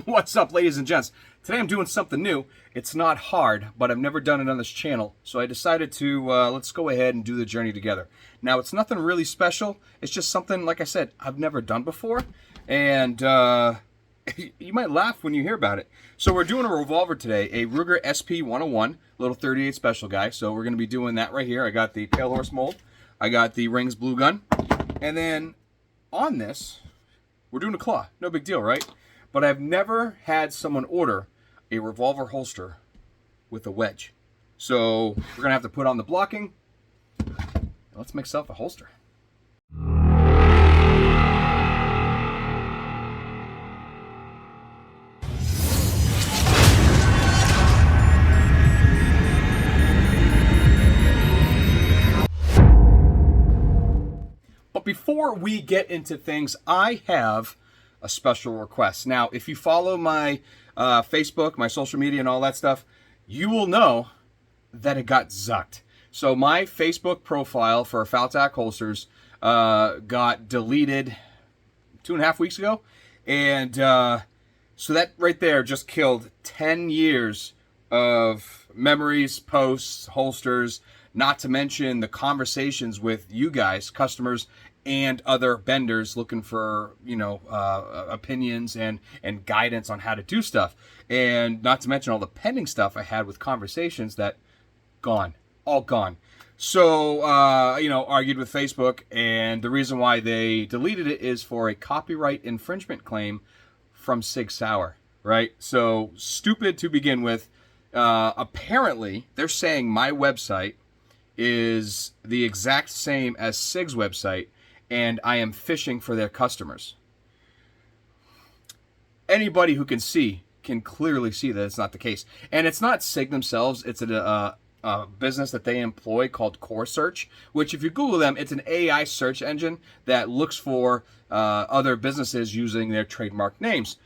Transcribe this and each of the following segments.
What's up, ladies and gents? Today I'm doing something new. It's not hard, but I've never done it on this channel, so I decided to let's go ahead and do the journey together. Now, it's nothing really special. It's just something, like I said, I've never done before, and you might laugh when you hear about it. So we're doing a revolver today, a Ruger SP101, little 38 special guy. So we're going to be doing that right here. I got the PALEHORSE mold. I got the Rings blue gun. And then on this, we're doing a claw. No big deal, right? But I've never had someone order a revolver holster with a wedge. So we're going to have to put on the blocking. Let's make self a holster. But before we get into things, I have a special request. Now, if you follow my Facebook, my social media, and all that stuff, you will know that it got zucked. So my Facebook profile for FalTac holsters got deleted 2.5 weeks ago. And so that right there just killed 10 years of memories, posts, holsters, not to mention the conversations with you guys, customers, and other vendors looking for, you know, opinions and guidance on how to do stuff. And not to mention all the pending stuff I had with conversations that gone, all gone. So, you know, argued with Facebook, and the reason why they deleted it is for a copyright infringement claim from Sig Sauer, right? So, stupid to begin with. Apparently, they're saying my website is the exact same as Sig's website, and I am fishing for their customers. Anybody who can see can clearly see that it's not the case. And it's not Sig themselves. It's a business that they employ called Core Search, which if you Google them, it's an AI search engine that looks for other businesses using their trademark names.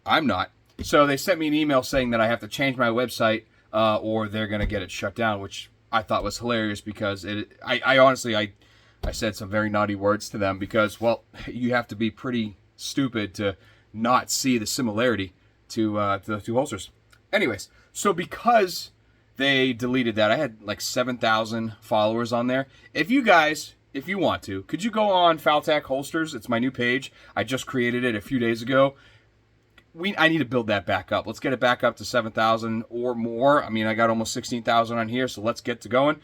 I'm not. So they sent me an email saying that I have to change my website or they're going to get it shut down, which I thought was hilarious because I honestly said some very naughty words to them because, well, you have to be pretty stupid to not see the similarity to the two holsters. Anyways, so because they deleted that, I had like 7,000 followers on there. If you guys, if you want to, could you go on FalTac Holsters? It's my new page. I just created it a few days ago. I need to build that back up. Let's get it back up to 7,000 or more. I mean, I got almost 16,000 on here, so let's get to going.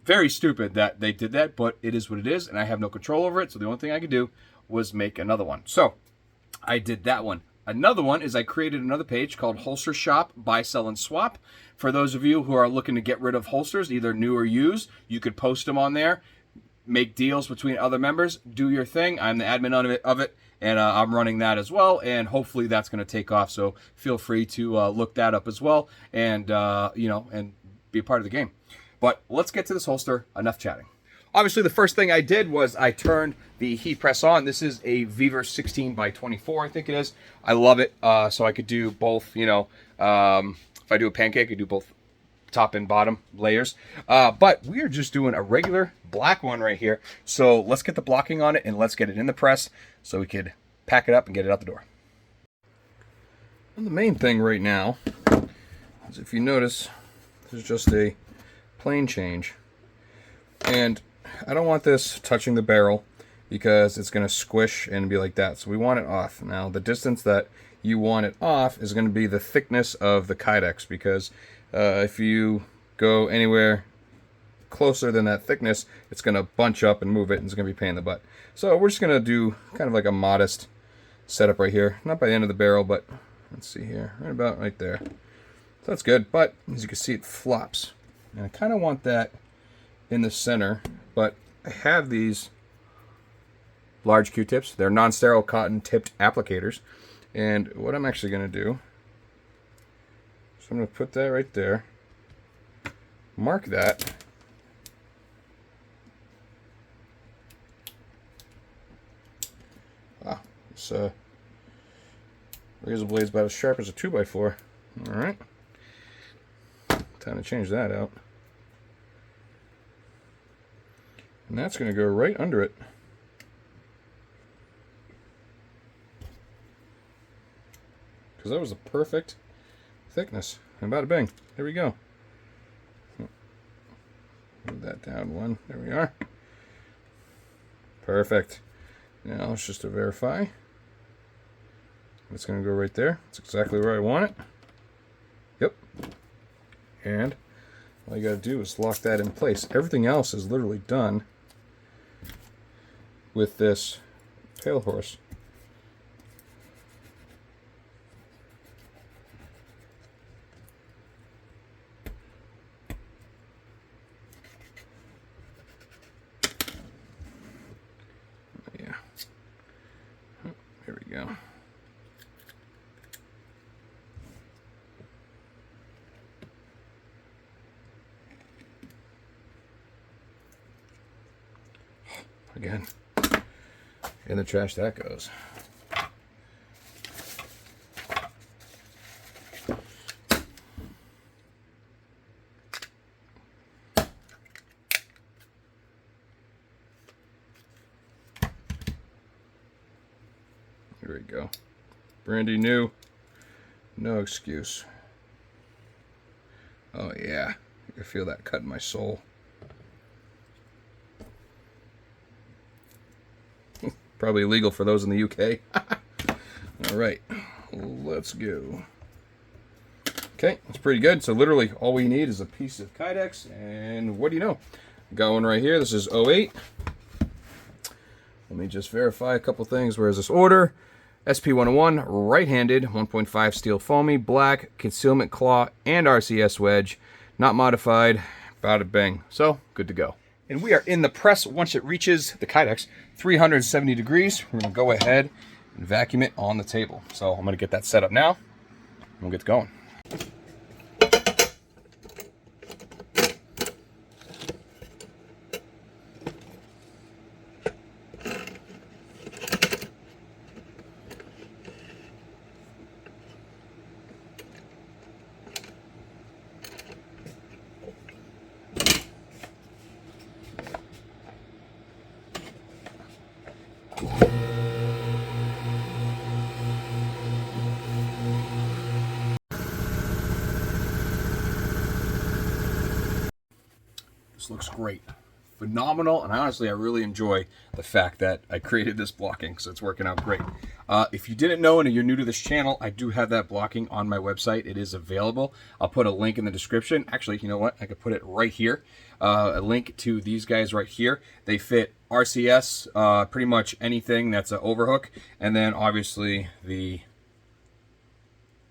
Very stupid that they did that, but it is what it is, and I have no control over it, so the only thing I could do was make another one. So I did that one. Another one is I created another page called Holster Shop, Buy, Sell, and Swap. For those of you who are looking to get rid of holsters, either new or used, you could post them on there, make deals between other members, do your thing. I'm the admin of it, and I'm running that as well, and hopefully that's going to take off. So feel free to look that up as well, and you know, and be a part of the game. But let's get to this holster. Enough chatting. Obviously, the first thing I did was I turned the heat press on. This is a Weaver 16x24, I think it is. I love it. So I could do both, you know, if I do a pancake, I could do both top and bottom layers. But we are just doing a regular black one right here. So let's get the blocking on it and let's get it in the press so we could pack it up and get it out the door. And the main thing right now is, if you notice, there's just a plane change. And I don't want this touching the barrel because it's going to squish and be like that. So we want it off. Now, the distance that you want it off is going to be the thickness of the kydex, because if you go anywhere closer than that thickness, it's going to bunch up and move it, and it's going to be a pain in the butt. So we're just going to do kind of like a modest setup right here. Not by the end of the barrel, but let's see here. Right about right there. So that's good, but as you can see, it flops. And I kind of want that in the center, but I have these large Q-tips. They're non-sterile cotton tipped applicators. And what I'm actually going to do, so I'm going to put that right there, mark that, this razor blade's about as sharp as a 2x4. Alright, time to change that out. And that's going to go right under it. because that was the perfect thickness. And bada bing, there we go. Move that down one. There we are. Perfect. Now let's just verify. It's going to go right there. It's exactly where I want it. Yep. And all you got to do is lock that in place. Everything else is literally done with this PALEHORSE. Yeah. There we go. Again, in the trash that goes. Here we go. Brandy new. No excuse. Oh yeah, I can feel that cut in my soul. Probably illegal for those in the UK. All right, let's go. Okay, that's pretty good. So literally all we need is a piece of Kydex, and what do you know? Got one right here. This is 08. Let me just verify a couple things. Where's this order? SP101, right-handed, 1.5 steel foamy, black, concealment claw, and RCS wedge. Not modified. Bada bang. So, good to go. And we are in the press once it reaches the Kydex 370 degrees. We're going to go ahead and vacuum it on the table. So I'm going to get that set up now, and we'll get going. This looks great. Phenomenal, and honestly, I really enjoy the fact that I created this blocking, so it's working out great. If you didn't know and you're new to this channel, I do have that blocking on my website. It is available. I'll put a link in the description. Actually, you know what? I could put it right here. A link to these guys right here. They fit RCS, pretty much anything that's an overhook, and then obviously the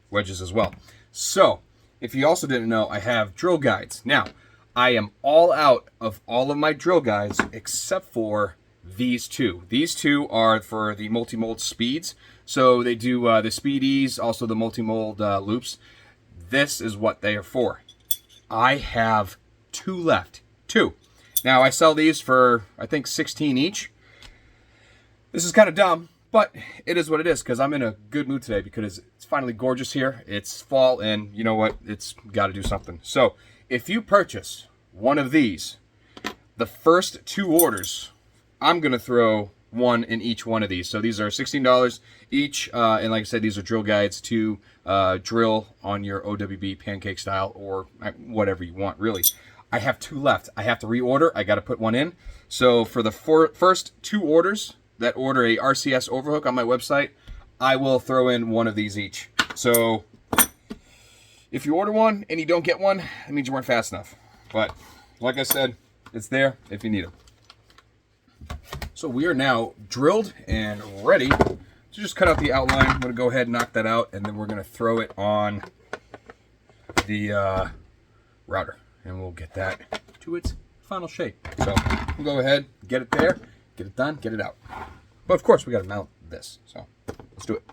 wedges as well. So, if you also didn't know, I have drill guides. Now, I am all out of all of my drill guides except for these two. These two are for the multi-mold speeds. So they do the speedies, also the multi-mold loops. This is what they are for. I have two left. Two. Now I sell these for, I think, 16 each. This is kind of dumb, but it is what it is because I'm in a good mood today because it's finally gorgeous here. It's fall, and you know what? It's got to do something. So if you purchase one of these, the first two orders, I'm going to throw one in each one of these. So these are $16 each, and like I said, these are drill guides to drill on your OWB pancake style or whatever you want, really. I have two left. I have to reorder. I got to put one in. So for the first two orders that order a RCS overhook on my website, I will throw in one of these each. So if you order one and you don't get one, it means you weren't fast enough. But like I said, it's there if you need them. So we are now drilled and ready to just cut out the outline. I'm going to go ahead and knock that out, and then we're going to throw it on the router, and we'll get that to its final shape. So we'll go ahead, get it there, get it done, get it out. But of course, we got to mount this. So let's do it.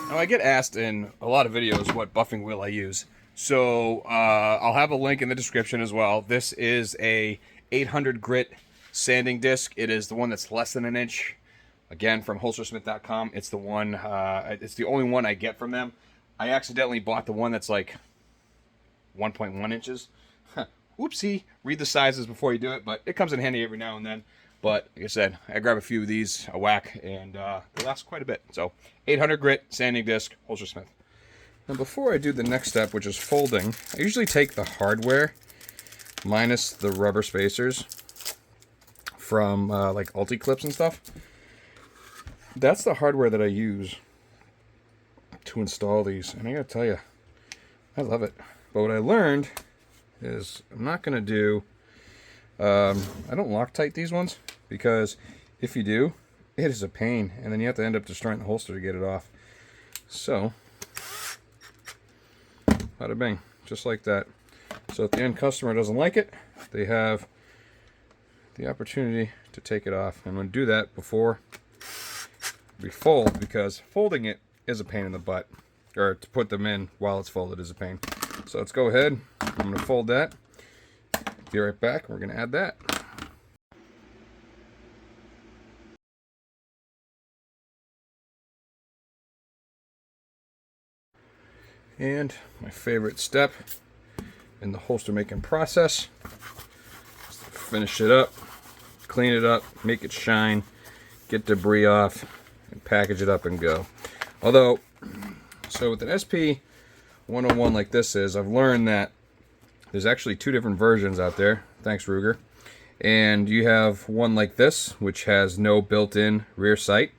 Now, I get asked in a lot of videos what buffing wheel I use. So I'll have a link in the description as well. This is a 800 grit sanding disc. It is the one that's less than an inch. Again, from holstersmith.com. It's the one, it's the only one I get from them. I accidentally bought the one that's like 1.1 inches. Whoopsie. Read the sizes before you do it, but it comes in handy every now and then. But like I said, I grab a few of these, a whack, and they last quite a bit. So 800 grit sanding disc, Holster Smith. Now before I do the next step, which is folding, I usually take the hardware minus the rubber spacers from like Ulti clips and stuff. That's the hardware that I use to install these, and I gotta tell you, I love it. But what I learned is I'm not gonna do, I don't Loctite these ones, because if you do, it is a pain, and then you have to end up destroying the holster to get it off. So, bada bing, just like that. So if the end customer doesn't like it, they have the opportunity to take it off. I'm going to do that before we fold, because folding it is a pain in the butt, or to put them in while it's folded is a pain. So let's go ahead. I'm going to fold that. Be right back. We're going to add that. And my favorite step in the holster making process is to finish it up, clean it up, make it shine, get debris off, and package it up and go. Although, so with an SP101 like this is, I've learned that there's actually two different versions out there. Thanks, Ruger. And you have one like this, which has no built-in rear sight.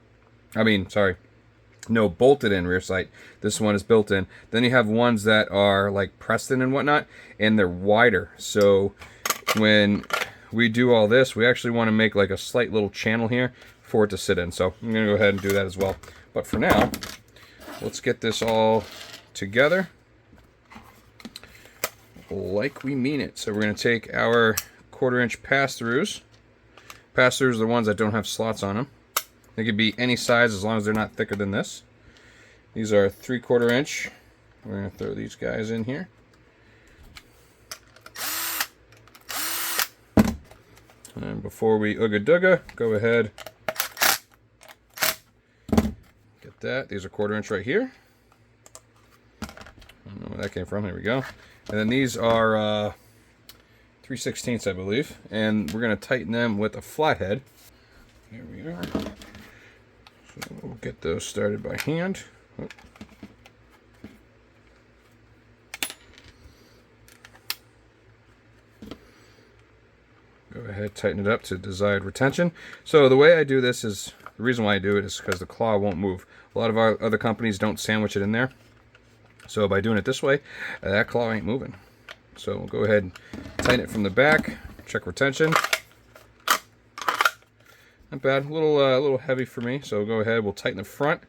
No bolted-in rear sight. This one is built-in. Then you have ones that are like Preston and whatnot, and they're wider. So when we do all this, we actually want to make like a slight little channel here for it to sit in. So I'm going to go ahead and do that as well. But for now, let's get this all together like we mean it. So we're going to take our 1/4 inch pass-throughs. Pass-throughs are the ones that don't have slots on them. They could be any size as long as they're not thicker than this. These are 3/4 inch. We're going to throw these guys in here. And before we ooga dooga, go ahead. Get that. These are 1/4 inch right here. I don't know where that came from. Here we go. And then these are 3/16, I believe. And we're going to tighten them with a flathead. Here we are. So we'll get those started by hand. Oh. Go ahead, tighten it up to desired retention. So the way I do this is, the reason why I do it is because the claw won't move. A lot of our other companies don't sandwich it in there. So by doing it this way, that claw ain't moving. So we'll go ahead and tighten it from the back, check retention. Not bad, a little heavy for me, so go ahead, we'll tighten the front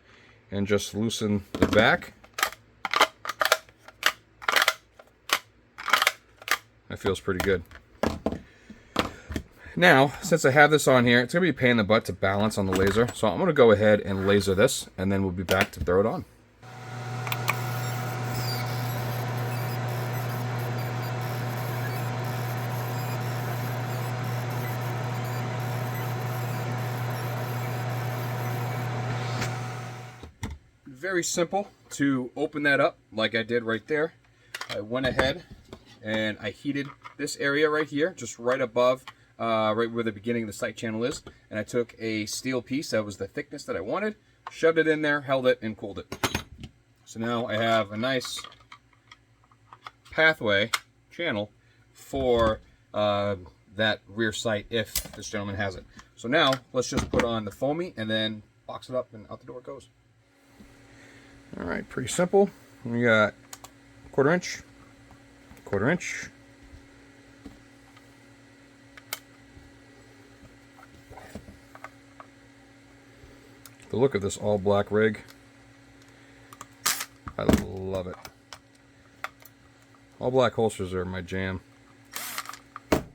and just loosen the back. That feels pretty good. Now, since I have this on here, it's going to be a pain in the butt to balance on the laser, so I'm going to go ahead and laser this, and then we'll be back to throw it on. Very simple to open that up like I did right there. I went ahead and I heated this area right here, just right above, right where the beginning of the sight channel is. And I took a steel piece that was the thickness that I wanted, shoved it in there, held it, and cooled it. So now I have a nice pathway channel for that rear sight if this gentleman has it. So now let's just put on the foamy and then box it up and out the door it goes. All right, pretty simple. We got 1/4 inch, 1/4 inch. The look of this all black rig, I love it. All black holsters are my jam. All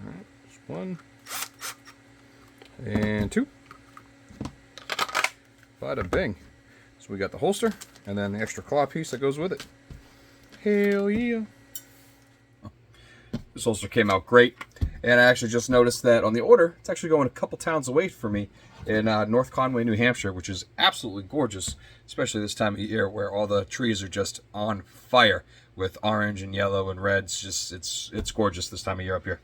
right, just one. And two. Bada bing. So we got the holster and then the extra claw piece that goes with it. Hell yeah. This holster came out great. And I actually just noticed that on the order, it's actually going a couple towns away from me in North Conway, New Hampshire, which is absolutely gorgeous, especially this time of year where all the trees are just on fire with orange and yellow and reds. Just it's gorgeous this time of year up here.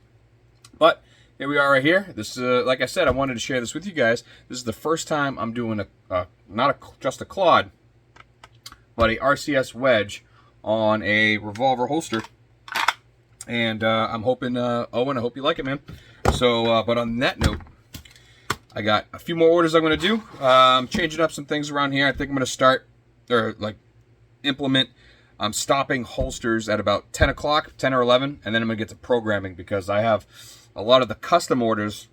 But here we are right here. This like I said, I wanted to share this with you guys. This is the first time I'm doing just a Claude, but a RCS Wedge on a Revolver holster. And I'm hoping, Owen, I hope you like it, man. So, but on that note, I got a few more orders I'm going to do. I'm changing up some things around here. I think I'm going to start, or like implement, stopping holsters at about 10 o'clock, 10 or 11, and then I'm going to get to programming because I have a lot of the custom orders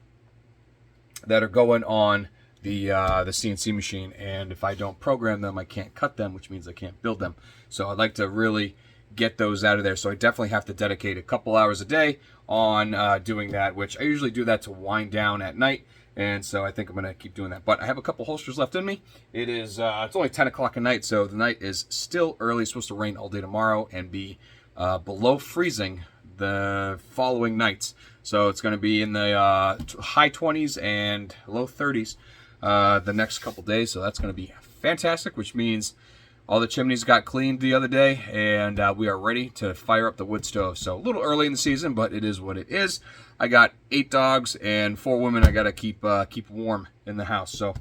that are going on the CNC machine, and if I don't program them, I can't cut them, which means I can't build them. So I'd like to really get those out of there. So I definitely have to dedicate a couple hours a day on doing that, which I usually do that to wind down at night. And so I think I'm going to keep doing that. But I have a couple holsters left in me. It is, it's only 10 o'clock at night, so the night is still early. It's supposed to rain all day tomorrow and be below freezing the following nights. So it's going to be in the high 20s and low 30s the next couple days. So that's going to be fantastic, which means all the chimneys got cleaned the other day, and we are ready to fire up the wood stove. So a little early in the season, but it is what it is. I got 8 dogs and 4 women I got to keep warm in the house. So,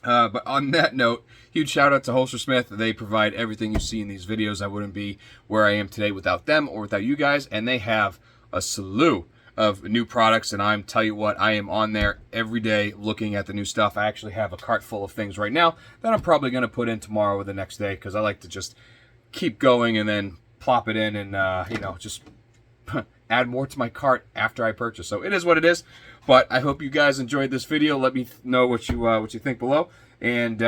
but on that note, huge shout out to Holster Smith. They provide everything you see in these videos. I wouldn't be where I am today without them or without you guys. And they have a slew of new products, and I'm tell you what, I am on there every day looking at the new stuff. I actually have a cart full of things right now that I'm probably going to put in tomorrow or the next day because I like to just keep going and then plop it in and you know, just add more to my cart after I purchase. So it is what it is. But I hope you guys enjoyed this video. Let me know what you think below, and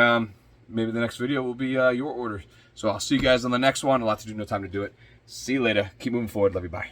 maybe the next video will be your orders. So I'll see you guys on the next one. A lot to do, no time to do it. See you later. Keep moving forward. Love you. Bye.